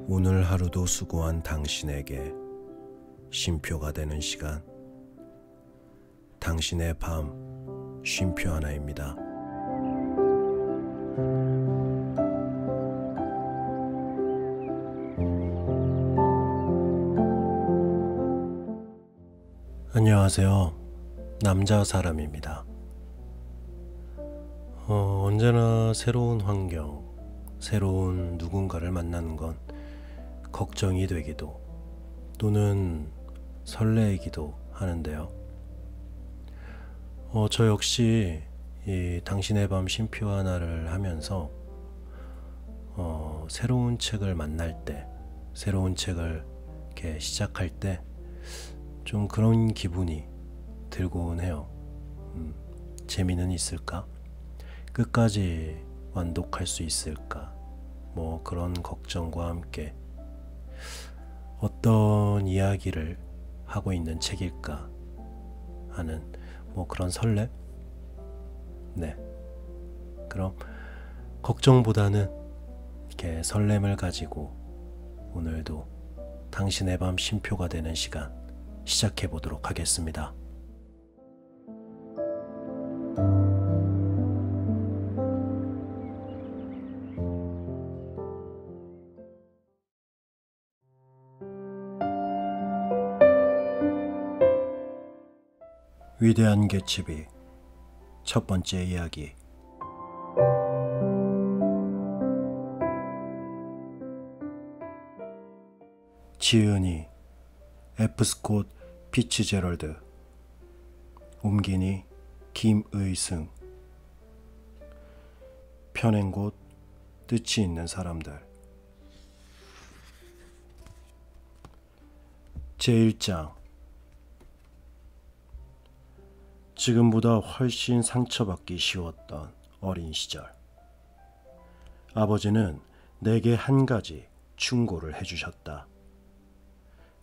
오늘 하루도 수고한 당신에게 쉼표가 되는 시간, 당신의 밤 쉼표 하나입니다. 안녕하세요. 남자 사람입니다. 언제나 새로운 환경, 새로운 누군가를 만나는 건 걱정이 되기도 또는 설레이기도 하는데요. 저 역시 이 당신의 밤 쉼표 하나를 하면서 새로운 책을 만날 때, 새로운 책을 이렇게 시작할 때 좀 그런 기분이 들곤 해요. 재미는 있을까? 끝까지 완독할 수 있을까? 뭐 그런 걱정과 함께 어떤 이야기를 하고 있는 책일까 하는 뭐 그런 설렘? 네. 그럼 걱정보다는 이렇게 설렘을 가지고 오늘도 당신의 밤 쉼표가 되는 시간 시작해 보도록 하겠습니다. 위대한 개츠비 첫 번째 이야기. 지은이 F. 스콧 피츠제럴드, 옮기니 김의승. 펴낸 곳, 뜻이 있는 사람들. 제1장. 지금보다 훨씬 상처받기 쉬웠던 어린 시절. 아버지는 내게 한 가지 충고를 해주셨다.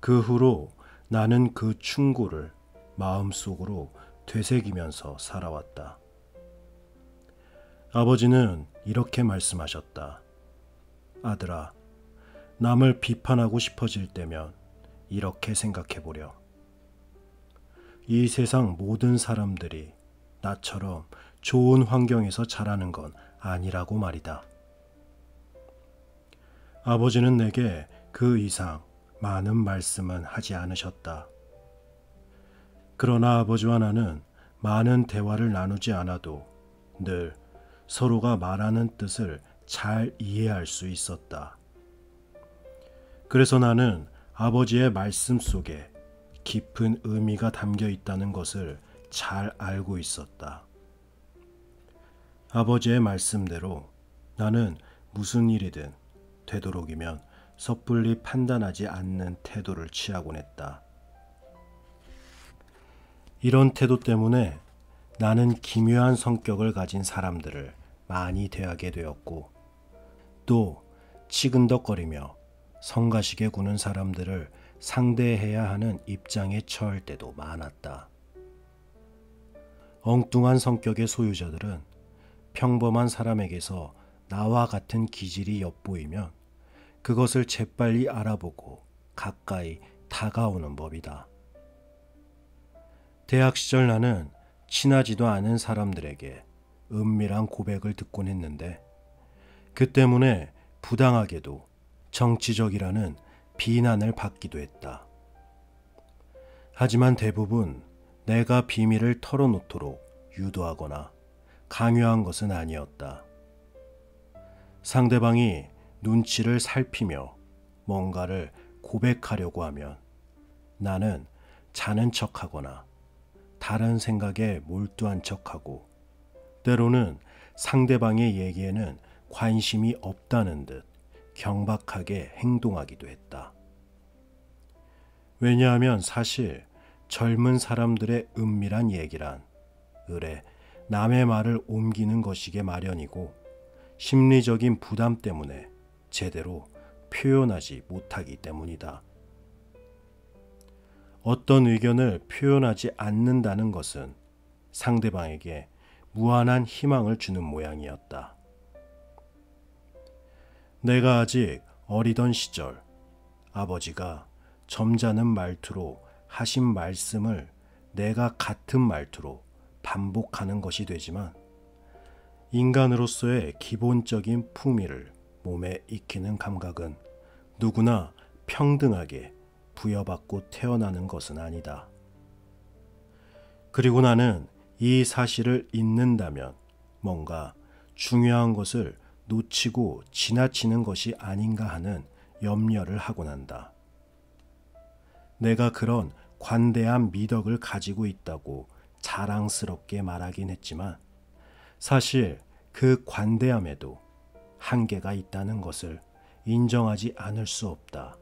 그 후로 나는 그 충고를 마음속으로 되새기면서 살아왔다. 아버지는 이렇게 말씀하셨다. 아들아, 남을 비판하고 싶어질 때면 이렇게 생각해보렴. 이 세상 모든 사람들이 나처럼 좋은 환경에서 자라는 건 아니라고 말이다. 아버지는 내게 그 이상 많은 말씀은 하지 않으셨다. 그러나 아버지와 나는 많은 대화를 나누지 않아도 늘 서로가 말하는 뜻을 잘 이해할 수 있었다. 그래서 나는 아버지의 말씀 속에 깊은 의미가 담겨 있다는 것을 잘 알고 있었다. 아버지의 말씀대로 나는 무슨 일이든 되도록이면 섣불리 판단하지 않는 태도를 취하곤 했다. 이런 태도 때문에 나는 기묘한 성격을 가진 사람들을 많이 대하게 되었고, 또 치근덕거리며 성가시게 구는 사람들을 상대해야 하는 입장에 처할 때도 많았다. 엉뚱한 성격의 소유자들은 평범한 사람에게서 나와 같은 기질이 엿보이면 그것을 재빨리 알아보고 가까이 다가오는 법이다. 대학 시절 나는 친하지도 않은 사람들에게 은밀한 고백을 듣곤 했는데 그 때문에 부당하게도 정치적이라는 비난을 받기도 했다. 하지만 대부분 내가 비밀을 털어놓도록 유도하거나 강요한 것은 아니었다. 상대방이 눈치를 살피며 뭔가를 고백하려고 하면 나는 자는 척하거나 다른 생각에 몰두한 척하고 때로는 상대방의 얘기에는 관심이 없다는 듯 경박하게 행동하기도 했다. 왜냐하면 사실 젊은 사람들의 은밀한 얘기란 을에 남의 말을 옮기는 것이게 마련이고 심리적인 부담 때문에 제대로 표현하지 못하기 때문이다. 어떤 의견을 표현하지 않는다는 것은 상대방에게 무한한 희망을 주는 모양이었다. 내가 아직 어리던 시절 아버지가 점잖은 말투로 하신 말씀을 내가 같은 말투로 반복하는 것이 되지만 인간으로서의 기본적인 품위를 몸에 익히는 감각은 누구나 평등하게 부여받고 태어나는 것은 아니다. 그리고 나는 이 사실을 잊는다면 뭔가 중요한 것을 놓치고 지나치는 것이 아닌가 하는 염려를 하곤 한다. 내가 그런 관대한 미덕을 가지고 있다고 자랑스럽게 말하긴 했지만 사실 그 관대함에도 한계가 있다는 것을 인정하지 않을 수 없다.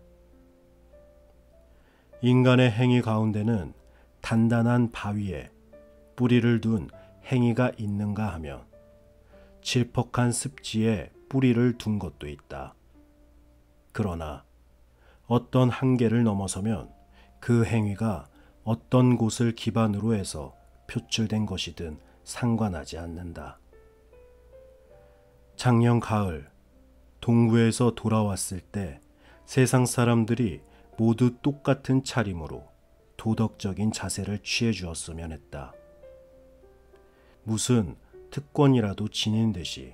인간의 행위 가운데는 단단한 바위에 뿌리를 둔 행위가 있는가 하면 질퍽한 습지에 뿌리를 둔 것도 있다. 그러나 어떤 한계를 넘어서면 그 행위가 어떤 곳을 기반으로 해서 표출된 것이든 상관하지 않는다. 작년 가을 동부에서 돌아왔을 때 세상 사람들이 모두 똑같은 차림으로 도덕적인 자세를 취해 주었으면 했다. 무슨 특권이라도 지닌 듯이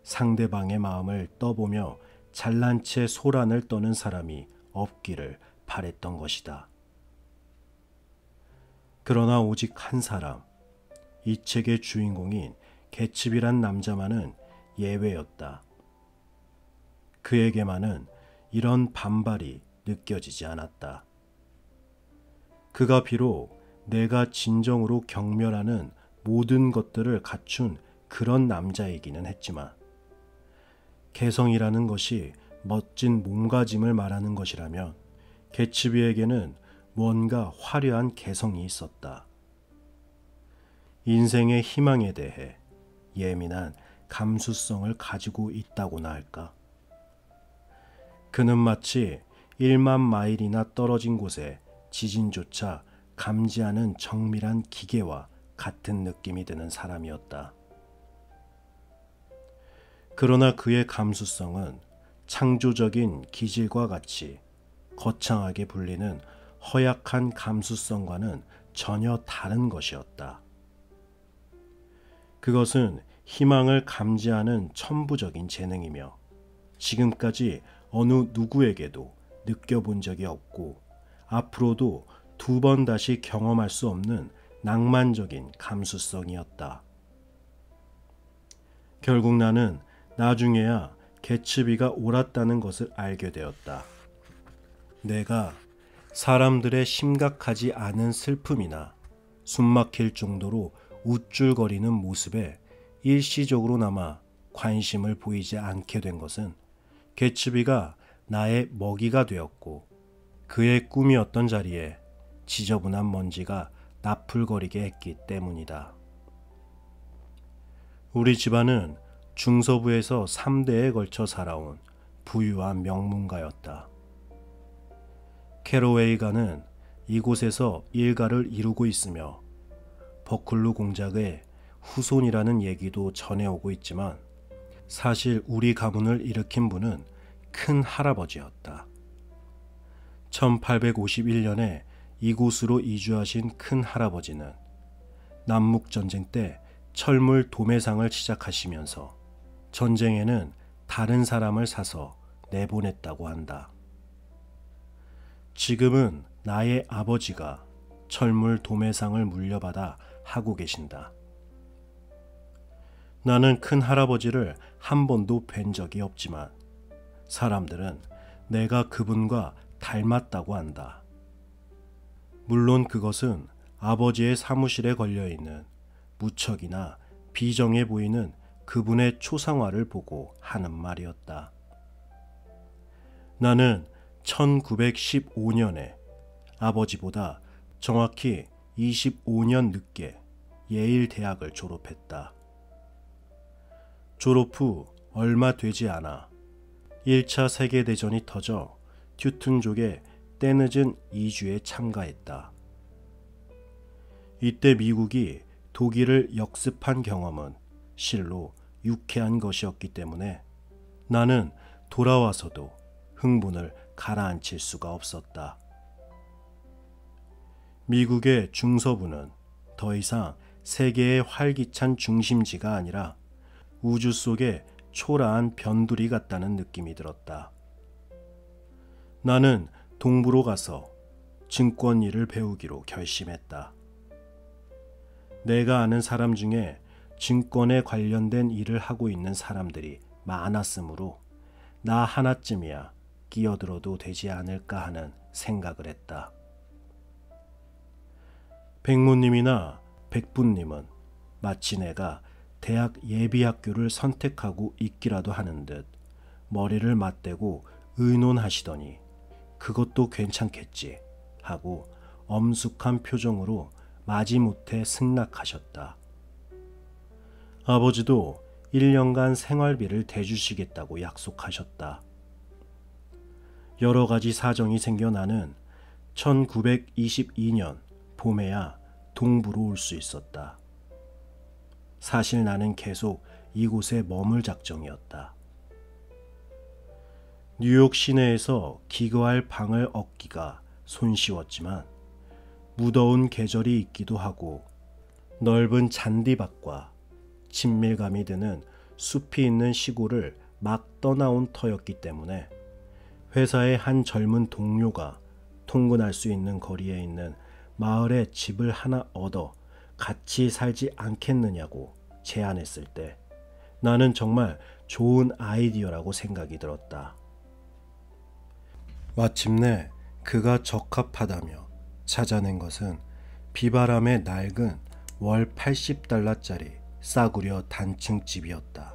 상대방의 마음을 떠보며 잘난 채 소란을 떠는 사람이 없기를 바랬던 것이다. 그러나 오직 한 사람, 이 책의 주인공인 개츠비란 남자만은 예외였다. 그에게만은 이런 반발이 느껴지지 않았다. 그가 비록 내가 진정으로 경멸하는 모든 것들을 갖춘 그런 남자이기는 했지만 개성이라는 것이 멋진 몸가짐을 말하는 것이라면 개츠비에게는 뭔가 화려한 개성이 있었다. 인생의 희망에 대해 예민한 감수성을 가지고 있다고나 할까? 그는 마치 1만 마일이나 떨어진 곳에 지진조차 감지하는 정밀한 기계와 같은 느낌이 드는 사람이었다. 그러나 그의 감수성은 창조적인 기질과 같이 거창하게 불리는 허약한 감수성과는 전혀 다른 것이었다. 그것은 희망을 감지하는 천부적인 재능이며 지금까지 어느 누구에게도 느껴본 적이 없고 앞으로도 2번 다시 경험할 수 없는 낭만적인 감수성이었다. 결국 나는 나중에야 개츠비가 옳았다는 것을 알게 되었다. 내가 사람들의 심각하지 않은 슬픔이나 숨막힐 정도로 우쭐거리는 모습에 일시적으로나마 관심을 보이지 않게 된 것은 개츠비가 나의 먹이가 되었고 그의 꿈이었던 자리에 지저분한 먼지가 나풀거리게 했기 때문이다. 우리 집안은 중서부에서 3대에 걸쳐 살아온 부유한 명문가였다. 캐로웨이가는 이곳에서 일가를 이루고 있으며 버클루 공작의 후손이라는 얘기도 전해오고 있지만 사실 우리 가문을 일으킨 분은 큰 할아버지였다. 1851년에 이곳으로 이주하신 큰 할아버지는 남북전쟁 때 철물 도매상을 시작하시면서 전쟁에는 다른 사람을 사서 내보냈다고 한다. 지금은 나의 아버지가 철물 도매상을 물려받아 하고 계신다. 나는 큰 할아버지를 한 번도 뵌 적이 없지만 사람들은 내가 그분과 닮았다고 한다. 물론 그것은 아버지의 사무실에 걸려있는 무척이나 비정해 보이는 그분의 초상화를 보고 하는 말이었다. 나는 1915년에 아버지보다 정확히 25년 늦게 예일 대학을 졸업했다. 졸업 후 얼마 되지 않아 1차 세계대전이 터져 튜튼족에 때늦은 이주에 참가했다. 이때 미국이 독일을 역습한 경험은 실로 유쾌한 것이었기 때문에 나는 돌아와서도 흥분을 가라앉힐 수가 없었다. 미국의 중서부는 더 이상 세계의 활기찬 중심지가 아니라 우주 속의 초라한 변두리 같다는 느낌이 들었다. 나는 동부로 가서 증권 일을 배우기로 결심했다. 내가 아는 사람 중에 증권에 관련된 일을 하고 있는 사람들이 많았으므로 나 하나쯤이야 끼어들어도 되지 않을까 하는 생각을 했다. 백모님이나 백부님은 마치 내가 대학 예비학교를 선택하고 있기라도 하는 듯 머리를 맞대고 의논하시더니 그것도 괜찮겠지 하고 엄숙한 표정으로 마지못해 승낙하셨다. 아버지도 1년간 생활비를 대주시겠다고 약속하셨다. 여러 가지 사정이 생겨 나는 1922년 봄에야 동부로 올 수 있었다. 사실 나는 계속 이곳에 머물 작정이었다. 뉴욕 시내에서 기거할 방을 얻기가 손쉬웠지만 무더운 계절이 있기도 하고 넓은 잔디밭과 친밀감이 드는 숲이 있는 시골을 막 떠나온 터였기 때문에 회사의 한 젊은 동료가 통근할 수 있는 거리에 있는 마을에 집을 하나 얻어 같이 살지 않겠느냐고 제안했을 때 나는 정말 좋은 아이디어라고 생각이 들었다. 마침내 그가 적합하다며 찾아낸 것은 비바람에 낡은 월 80달러짜리 싸구려 단층 집이었다.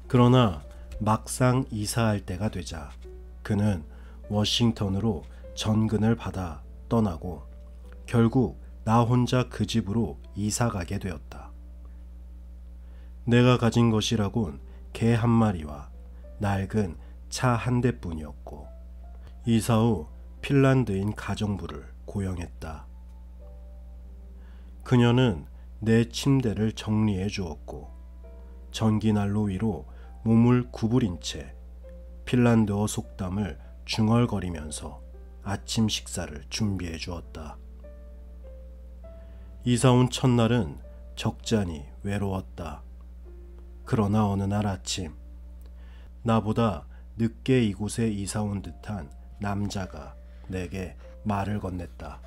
그러나 막상 이사할 때가 되자 그는 워싱턴으로 전근을 받아 떠나고 결국 나 혼자 그 집으로 이사 가게 되었다. 내가 가진 것이라곤 개 한 마리와 낡은 차 한 대뿐이었고 이사 후 핀란드인 가정부를 고용했다. 그녀는 내 침대를 정리해 주었고 전기난로 위로 몸을 구부린 채 핀란드어 속담을 중얼거리면서 아침 식사를 준비해 주었다. 이사 온 첫날은 적잖이 외로웠다. 그러나 어느 날 아침 나보다 늦게 이곳에 이사 온 듯한 남자가 내게 말을 건넸다.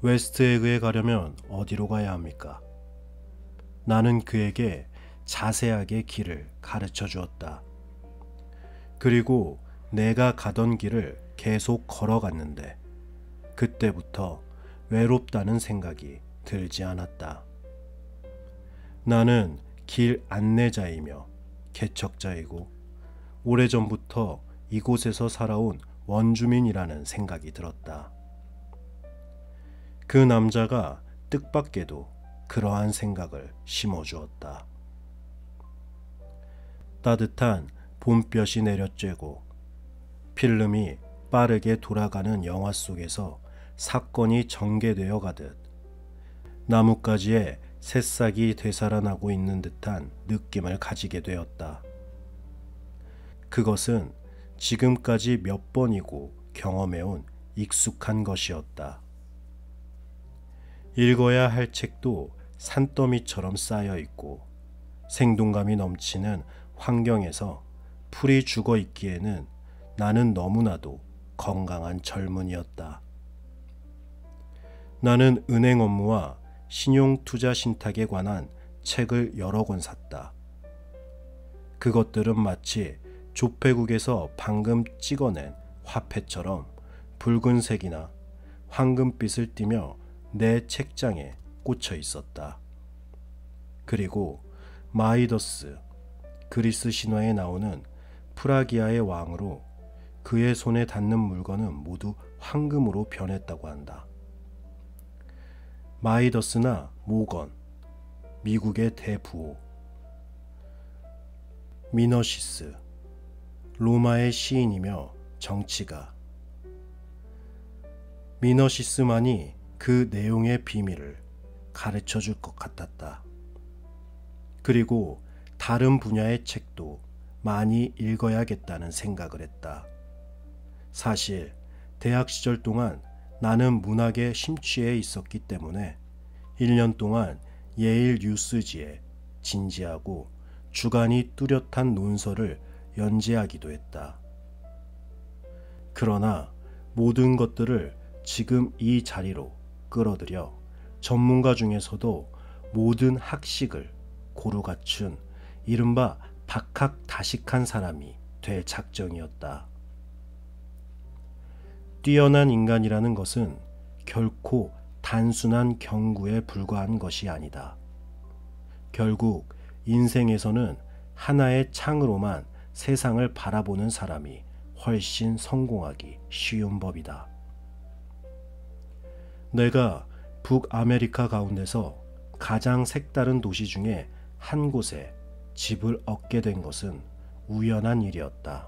웨스트에그에 가려면 어디로 가야 합니까? 나는 그에게 자세하게 길을 가르쳐 주었다. 그리고 내가 가던 길을 계속 걸어갔는데 그때부터 외롭다는 생각이 들지 않았다. 나는 길 안내자이며 개척자이고 오래전부터 이곳에서 살아온 원주민이라는 생각이 들었다. 그 남자가 뜻밖에도 그러한 생각을 심어주었다. 따뜻한 봄볕이 내려쬐고 필름이 빠르게 돌아가는 영화 속에서 사건이 전개되어 가듯 나뭇가지에 새싹이 되살아나고 있는 듯한 느낌을 가지게 되었다. 그것은 지금까지 몇 번이고 경험해온 익숙한 것이었다. 읽어야 할 책도 산더미처럼 쌓여 있고 생동감이 넘치는 환경에서 풀이 죽어 있기에는 나는 너무나도 건강한 젊은이였다. 나는 은행 업무와 신용투자 신탁에 관한 책을 여러 권 샀다. 그것들은 마치 조폐국에서 방금 찍어낸 화폐처럼 붉은색이나 황금빛을 띠며 내 책장에 꽂혀 있었다. 그리고 마이더스, 그리스 신화에 나오는 프라기아의 왕으로 그의 손에 닿는 물건은 모두 황금으로 변했다고 한다. 마이더스나 모건, 미국의 대부호, 미너시스, 로마의 시인이며 정치가, 미너시스만이 그 내용의 비밀을 가르쳐 줄 것 같았다. 그리고 다른 분야의 책도 많이 읽어야겠다는 생각을 했다. 사실 대학 시절 동안 나는 문학에 심취해 있었기 때문에 1년 동안 예일 뉴스지에 진지하고 주관이 뚜렷한 논설을 연재하기도 했다. 그러나 모든 것들을 지금 이 자리로 끌어들여 전문가 중에서도 모든 학식을 고루 갖춘 이른바 박학다식한 사람이 될 작정이었다. 뛰어난 인간이라는 것은 결코 단순한 경구에 불과한 것이 아니다. 결국 인생에서는 하나의 창으로만 세상을 바라보는 사람이 훨씬 성공하기 쉬운 법이다. 내가 북아메리카 가운데서 가장 색다른 도시 중에 한 곳에 집을 얻게 된 것은 우연한 일이었다.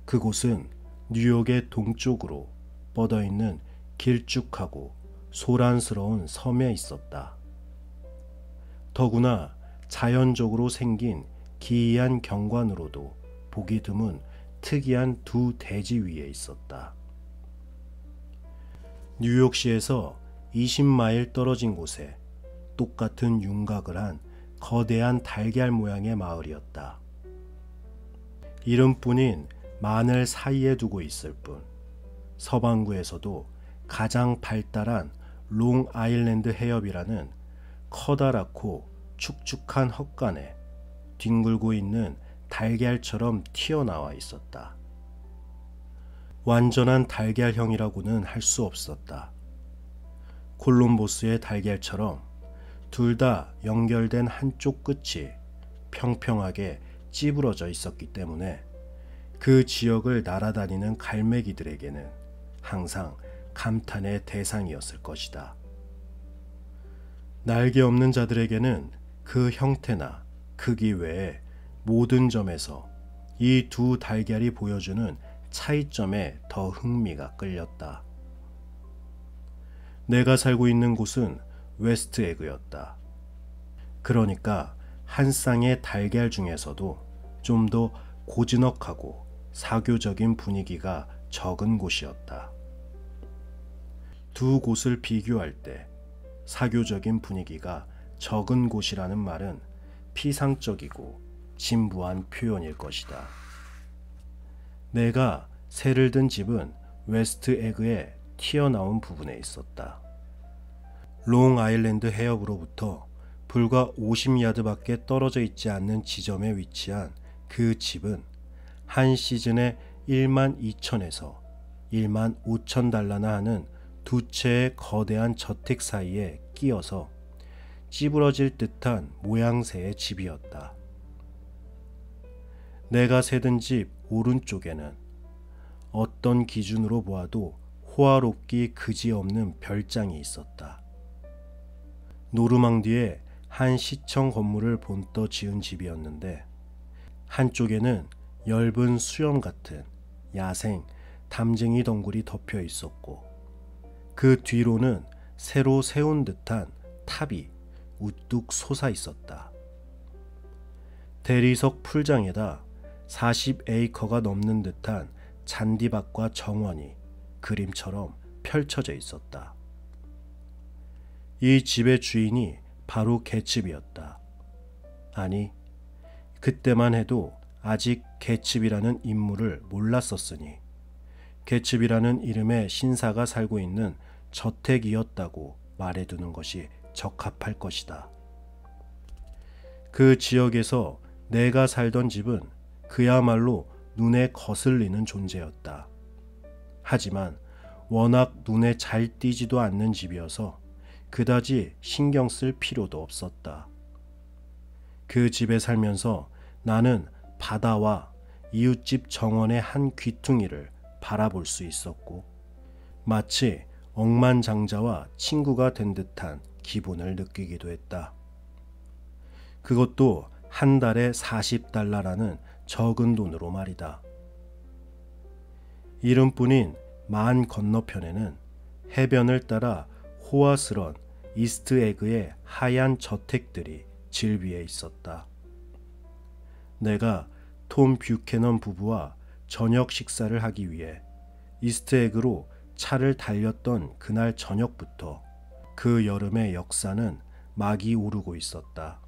그곳은 뉴욕의 동쪽으로 뻗어있는 길쭉하고 소란스러운 섬에 있었다. 더구나 자연적으로 생긴 기이한 경관으로도 보기 드문 특이한 두 대지 위에 있었다. 뉴욕시에서 20마일 떨어진 곳에 똑같은 윤곽을 한 거대한 달걀 모양의 마을이었다. 이름뿐인 만을 사이에 두고 있을 뿐 서반구에서도 가장 발달한 롱아일랜드 해협이라는 커다랗고 축축한 헛간에 뒹굴고 있는 달걀처럼 튀어나와 있었다. 완전한 달걀형이라고는 할 수 없었다. 콜럼버스의 달걀처럼 둘 다 연결된 한쪽 끝이 평평하게 찌부러져 있었기 때문에 그 지역을 날아다니는 갈매기들에게는 항상 감탄의 대상이었을 것이다. 날개 없는 자들에게는 그 형태나 크기 외에 모든 점에서 이 두 달걀이 보여주는 차이점에 더 흥미가 끌렸다. 내가 살고 있는 곳은 웨스트 에그였다. 그러니까 한 쌍의 달걀 중에서도 좀 더 고즈넉하고 사교적인 분위기가 적은 곳이었다. 두 곳을 비교할 때 사교적인 분위기가 적은 곳이라는 말은 피상적이고 진부한 표현일 것이다. 내가 새를 든 집은 웨스트 에그의 튀어나온 부분에 있었다. 롱아일랜드 해협으로부터 불과 50야드밖에 떨어져 있지 않는 지점에 위치한 그 집은 한 시즌에 12,000에서 15,000달러나 하는 두 채의 거대한 저택 사이에 끼어서 찌부러질 듯한 모양새의 집이었다. 내가 새든 집 오른쪽에는 어떤 기준으로 보아도 호화롭기 그지없는 별장이 있었다. 노르망디에 한 시청 건물을 본떠 지은 집이었는데 한쪽에는 엷은 수염 같은 야생 담쟁이 덩굴이 덮여 있었고 그 뒤로는 새로 세운 듯한 탑이 우뚝 솟아 있었다. 대리석 풀장에다 40에이커가 넘는 듯한 잔디밭과 정원이 그림처럼 펼쳐져 있었다. 이 집의 주인이 바로 개츠비였다. 아니, 그때만 해도 아직 개츠비라는 인물을 몰랐었으니 개츠비라는 이름의 신사가 살고 있는 저택이었다고 말해두는 것이 적합할 것이다. 그 지역에서 내가 살던 집은 그야말로 눈에 거슬리는 존재였다. 하지만 워낙 눈에 잘 띄지도 않는 집이어서 그다지 신경 쓸 필요도 없었다. 그 집에 살면서 나는 바다와 이웃집 정원의 한 귀퉁이를 바라볼 수 있었고 마치 억만장자와 친구가 된 듯한 기분을 느끼기도 했다. 그것도 한 달에 40달러라는 적은 돈으로 말이다. 이름뿐인 만 건너편에는 해변을 따라 호화스런 이스트 에그의 하얀 저택들이 질 위에 있었다. 내가 톰 뷰캐넌 부부와 저녁 식사를 하기 위해 이스트에그로 차를 달렸던 그날 저녁부터 그 여름의 역사는 막이 오르고 있었다.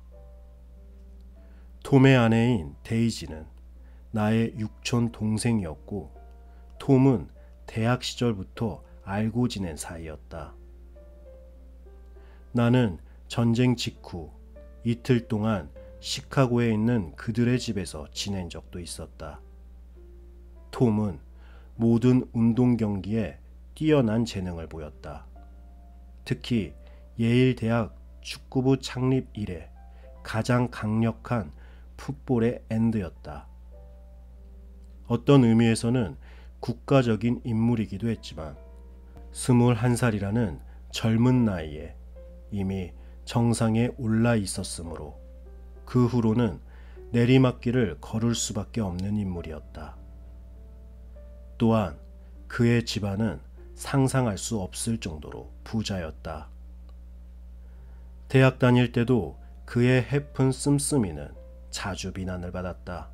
톰의 아내인 데이지는 나의 육촌 동생이었고 톰은 대학 시절부터 알고 지낸 사이였다. 나는 전쟁 직후 이틀 동안 시카고에 있는 그들의 집에서 지낸 적도 있었다. 톰은 모든 운동 경기에 뛰어난 재능을 보였다. 특히 예일 대학 축구부 창립 이래 가장 강력한 풋볼의 엔드였다. 어떤 의미에서는 국가적인 인물이기도 했지만 21살이라는 젊은 나이에 이미 정상에 올라 있었으므로 그 후로는 내리막길을 걸을 수밖에 없는 인물이었다. 또한 그의 집안은 상상할 수 없을 정도로 부자였다. 대학 다닐 때도 그의 해픈 씀씀이는 자주 비난을 받았다.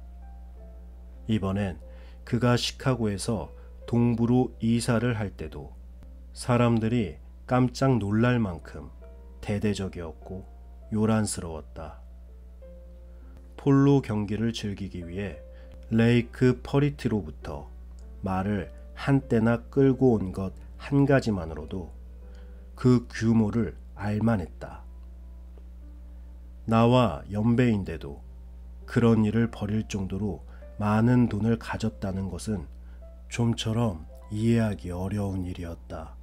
이번엔 그가 시카고에서 동부로 이사를 할 때도 사람들이 깜짝 놀랄 만큼 대대적이었고 요란스러웠다. 폴로 경기를 즐기기 위해 레이크 퍼리트로부터 말을 한때나 끌고 온 것 한 가지만으로도 그 규모를 알만했다. 나와 연배인데도 그런 일을 벌일 정도로 많은 돈을 가졌다는 것은 좀처럼 이해하기 어려운 일이었다.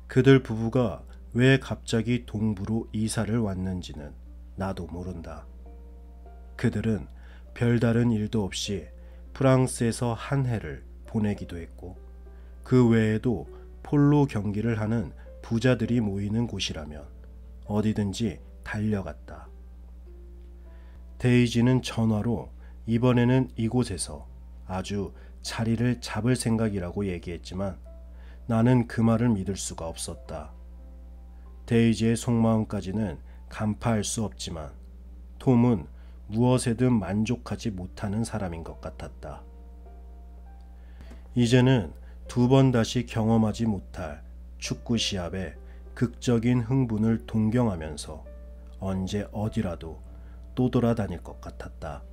그들 부부가 왜 갑자기 동부로 이사를 왔는지는 나도 모른다. 그들은 별다른 일도 없이 프랑스에서 한 해를 보내기도 했고 그 외에도 폴로 경기를 하는 부자들이 모이는 곳이라면 어디든지 달려갔다. 데이지는 전화로 이번에는 이곳에서 아주 자리를 잡을 생각이라고 얘기했지만 나는 그 말을 믿을 수가 없었다. 데이지의 속마음까지는 간파할 수 없지만 톰은 무엇에든 만족하지 못하는 사람인 것 같았다. 이제는 두 번 다시 경험하지 못할 축구 시합에 극적인 흥분을 동경하면서 언제 어디라도 또 돌아다닐 것 같았다.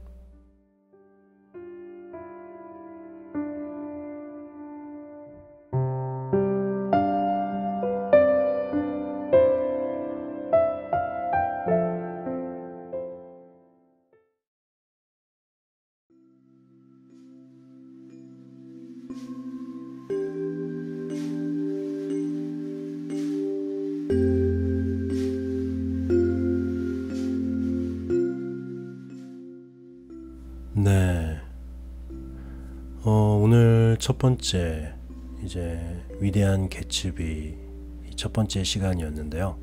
네. 오늘 첫 번째 이제 위대한 개츠비 첫 번째 시간이었는데요.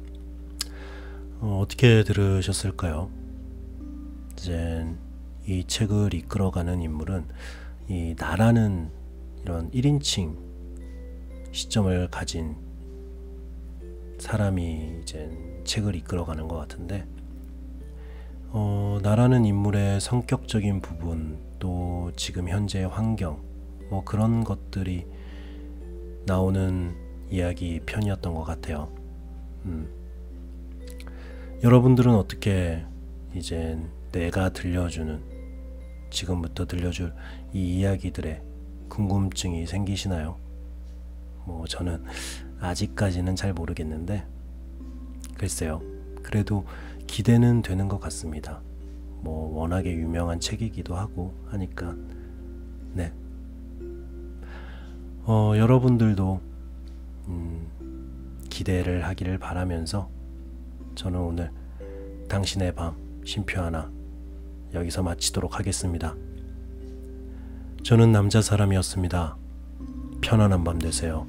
어떻게 들으셨을까요? 이제 이 책을 이끌어가는 인물은 이 나라는 이런 1인칭 시점을 가진 사람이 이제 책을 이끌어가는 것 같은데 나라는 인물의 성격적인 부분 또 지금 현재의 환경 뭐 그런 것들이 나오는 이야기 편이었던 것 같아요. 여러분들은 어떻게 이제 내가 들려주는 지금부터 들려줄 이 이야기들의 궁금증이 생기시나요? 뭐 저는 아직까지는 잘 모르겠는데 글쎄요. 그래도 기대는 되는 것 같습니다. 뭐 워낙에 유명한 책이기도 하고 하니까 네. 여러분들도 기대를 하기를 바라면서 저는 오늘 당신의 밤 쉼표 하나 여기서 마치도록 하겠습니다. 저는 남자 사람이었습니다. 편안한 밤 되세요.